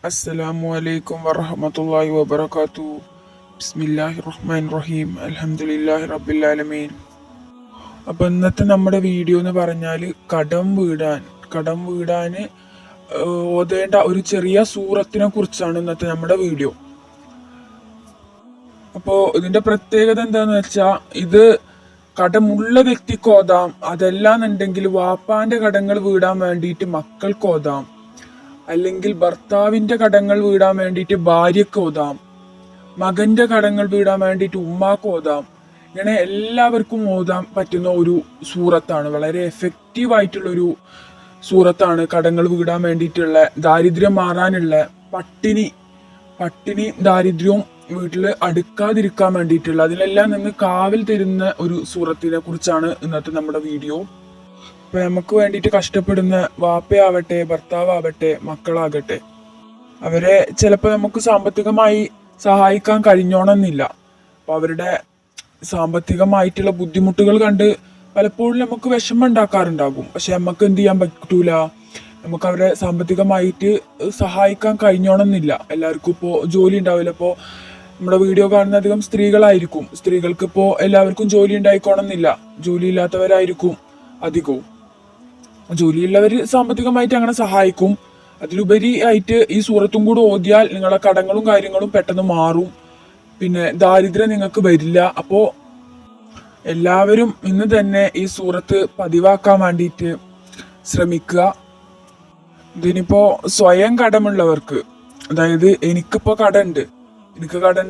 അസ്സലാമു അലൈക്കും വറഹ്മത്തുള്ളാഹി വബറകാതുഹു. ബിസ്മില്ലാഹിർ റഹ്മാനിർ റഹീം. അൽഹംദുലില്ലാഹി റബ്ബിൽ ആലമീൻ. അപ്പോൾ ഇന്നത്തെ നമ്മുടെ വീഡിയോ എന്ന് പറഞ്ഞാൽ കടം വീടാൻ ഓതേണ്ട ഒരു ചെറിയ സൂറത്തിനെ കുറിച്ചാണ് ഇന്നത്തെ നമ്മുടെ വീഡിയോ. അപ്പോൾ ഇതിന്റെ പ്രത്യേകത എന്താന്ന് വെച്ചാൽ ഇത് കടമുള്ള വ്യക്തിക്ക് ഓതാം, അതല്ലാന്നുണ്ടെങ്കിൽ വാപ്പാന്റെ കടങ്ങൾ വീടാൻ വേണ്ടിയിട്ട് മക്കൾക്ക് ഓതാം, അല്ലെങ്കിൽ ഭർത്താവിന്റെ കടങ്ങൾ വീടാൻ വേണ്ടിയിട്ട് ഭാര്യക്ക് ഓതാം, മകന്റെ കടങ്ങൾ വീടാൻ വേണ്ടിയിട്ട് ഉമ്മാക്ക് ഓതാം. ഇങ്ങനെ എല്ലാവർക്കും ഓതാൻ പറ്റുന്ന ഒരു സൂറത്താണ്. വളരെ എഫക്റ്റീവ് ആയിട്ടുള്ള ഒരു സൂറത്താണ്. കടങ്ങൾ വീടാൻ വേണ്ടിയിട്ടുള്ള, ദാരിദ്ര്യം മാറാനുള്ള, പട്ടിണി ദാരിദ്ര്യവും വീട്ടിൽ അടുക്കാതിരിക്കാൻ വേണ്ടിയിട്ടുള്ള, അതിലെല്ലാം നിന്ന് കാവൽ തരുന്ന ഒരു സൂറത്തിനെ കുറിച്ചാണ് ഇന്നത്തെ നമ്മുടെ വീഡിയോ. ഇപ്പൊ നമുക്ക് വേണ്ടിയിട്ട് കഷ്ടപ്പെടുന്ന വാപ്പയാവട്ടെ, ഭർത്താവട്ടെ, മക്കളാകട്ടെ, അവരെ ചിലപ്പോൾ നമുക്ക് സാമ്പത്തികമായി സഹായിക്കാൻ കഴിഞ്ഞോണമെന്നില്ല. അപ്പൊ അവരുടെ സാമ്പത്തികമായിട്ടുള്ള ബുദ്ധിമുട്ടുകൾ കണ്ട് പലപ്പോഴും നമുക്ക് വിഷമം ഉണ്ടാക്കാറുണ്ടാകും. പക്ഷെ നമുക്ക് എന്ത് ചെയ്യാൻ പറ്റൂല, നമുക്ക് അവരെ സാമ്പത്തികമായിട്ട് സഹായിക്കാൻ കഴിഞ്ഞോണമെന്നില്ല. എല്ലാവർക്കും ഇപ്പോൾ ജോലി ഉണ്ടാവില്ല. ഇപ്പോൾ നമ്മുടെ വീഡിയോ കാണുന്ന അധികം സ്ത്രീകളായിരിക്കും. സ്ത്രീകൾക്ക് ഇപ്പോൾ എല്ലാവർക്കും ജോലി ഉണ്ടായിക്കോണമെന്നില്ല. ജോലി ഇല്ലാത്തവരായിരിക്കും അധികവും. ജോലിയുള്ളവർ സാമ്പത്തികമായിട്ട് അങ്ങനെ സഹായിക്കും. അതിലുപരി ആയിട്ട് ഈ സൂറത്തും കൂടെ ഓതിയാൽ നിങ്ങളെ കടങ്ങളും കാര്യങ്ങളും പെട്ടെന്ന് മാറും. പിന്നെ ദാരിദ്ര്യം നിങ്ങൾക്ക് വരില്ല. അപ്പോ എല്ലാവരും ഇന്ന് തന്നെ ഈ സൂറത്ത് പതിവാക്കാൻ വേണ്ടിയിട്ട് ശ്രമിക്കുക. ഇതിനിപ്പോ സ്വയം കടമുള്ളവർക്ക്, അതായത് എനിക്ക് കട ഉണ്ട്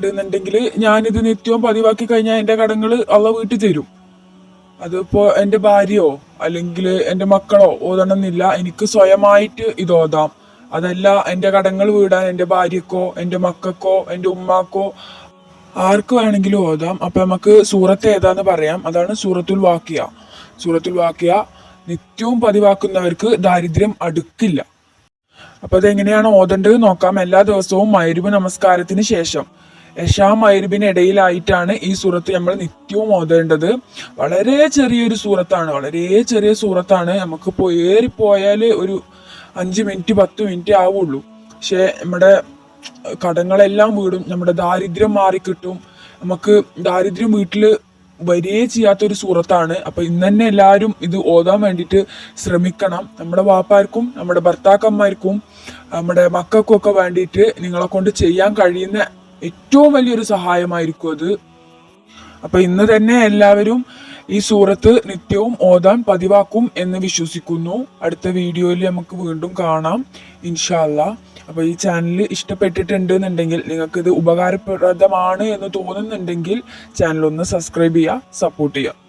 എന്നുണ്ടെങ്കിൽ ഞാനിത് നിത്യവും പതിവാക്കി കഴിഞ്ഞാൽ എൻ്റെ കടങ്ങൾ അള്ളാഹ് വീട്ടിൽ തരും. അതിപ്പോ എൻ്റെ ഭാര്യയോ അല്ലെങ്കിൽ എൻ്റെ മക്കളോ ഓതണമെന്നില്ല. എനിക്ക് സ്വയമായിട്ട് ഇത് ഓതാം. അതല്ല, എൻ്റെ കടങ്ങൾ വീടാൻ എൻ്റെ ഭാര്യക്കോ എൻ്റെ മക്കൾക്കോ എൻ്റെ ഉമ്മാക്കോ ആർക്ക് വേണമെങ്കിലും ഓതാം. അപ്പൊ നമുക്ക് സൂറത്ത് ഏതാന്ന് പറയാം. അതാണ് സൂറത്തുൽ വാക്കിയ. നിത്യവും പതിവാക്കുന്നവർക്ക് ദാരിദ്ര്യം അടുക്കില്ല. അപ്പൊ അതെങ്ങനെയാണ് ഓതേണ്ടത് നോക്കാം. എല്ലാ ദിവസവും മഗ്‌രിബ് നമസ്കാരത്തിന് ശേഷം എശാ മഗ്‌രിബിന് ഇടയിലായിട്ടാണ് ഈ സൂറത്ത് നമ്മൾ നിത്യവും ഓതേണ്ടത്. വളരെ ചെറിയൊരു സൂറത്താണ്. നമുക്കിപ്പോൾ ഏറിപ്പോയാൽ ഒരു 5 മിനിറ്റ് 10 മിനിറ്റ് ആവുള്ളൂ. പക്ഷെ നമ്മുടെ കടങ്ങളെല്ലാം വീടും, നമ്മുടെ ദാരിദ്ര്യം മാറിക്കിട്ടും. നമുക്ക് ദാരിദ്ര്യം വീട്ടിൽ വരികയേ ചെയ്യാത്തൊരു സൂറത്താണ്. അപ്പൊ ഇന്ന് തന്നെ എല്ലാവരും ഇത് ഓതാൻ വേണ്ടിയിട്ട് ശ്രമിക്കണം. നമ്മുടെ വാപ്പാർക്കും നമ്മുടെ ഭർത്താക്കന്മാർക്കും നമ്മുടെ മക്കൾക്കും ഒക്കെ വേണ്ടിയിട്ട് നിങ്ങളെ കൊണ്ട് ചെയ്യാൻ കഴിയുന്ന ഏറ്റവും വലിയൊരു സഹായമായിരിക്കും അത്. അപ്പൊ ഇന്ന് തന്നെ എല്ലാവരും ഈ സൂറത്ത് നിത്യവും ഓതാൻ പതിവാക്കും എന്ന് വിശ്വസിക്കുന്നു. അടുത്ത വീഡിയോയിൽ നമുക്ക് വീണ്ടും കാണാം ഇൻഷാ അല്ലാഹ്. അപ്പൊ ഈ ചാനൽ ഇഷ്ടപ്പെട്ടിട്ടുണ്ട് എന്നുണ്ടെങ്കിൽ, നിങ്ങൾക്ക് ഇത് ഉപകാരപ്രദമാണ് എന്ന് തോന്നുന്നുണ്ടെങ്കിൽ ചാനൽ ഒന്ന് സബ്സ്ക്രൈബ് ചെയ്യുക, സപ്പോർട്ട് ചെയ്യുക.